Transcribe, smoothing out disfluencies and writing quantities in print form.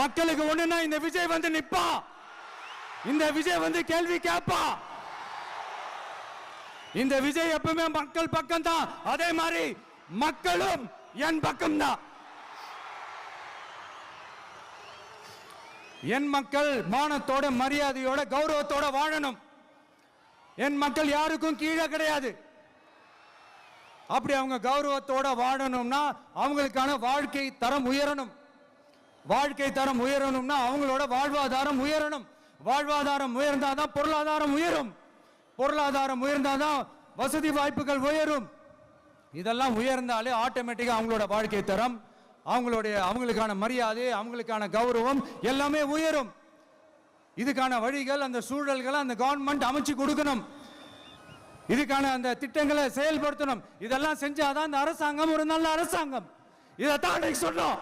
மக்களுக்கு ஒண்ணுன்னா இந்த விஜய் வந்து நிப்பா, இந்த விஜய் வந்து கேள்வி கேட்பா. இந்த விஜய் எப்பவுமே மக்கள் பக்கம் தான், அதே மாதிரி மக்களும் என் பக்கம் தான். என் மக்கள் மானத்தோட மரியாதையோட கௌரவத்தோட வாழணும். என் மக்கள் யாருக்கும் கீழே கிடையாது. அப்படி அவங்க கௌரவத்தோட வாழணும்னா அவங்களுக்கான வாழ்க்கை தரம் உயரணும். வாழ்க்கை தரம் உயரணும்னா அவங்களோட வாழ்வாதாரம் உயரணும். வாழ்வாதாரம் உயர்ந்தாதான் பொருளாதாரம் உயரும். பொருளாதாரம் உயர்ந்தாதான் வசதி வாய்ப்புகள் உயரும். இதெல்லாம் உயர்ந்தாலே ஆட்டோமேட்டிக்கா அவங்களோட வாழ்க்கை தரம், அவங்களுக்கான மரியாதை, அவங்களுக்கான கௌரவம் எல்லாமே உயரும். இதுக்கான வழிகள், அந்த சூழல்களை அந்த கவர்மெண்ட் அமைச்சு கொடுக்கணும். இதுக்கான அந்த திட்டங்களை செயல்படுத்தணும். இதெல்லாம் செஞ்சாதான் அந்த அரசாங்கம் ஒரு நல்ல அரசாங்கம். இதைத்தான் சொன்னோம்.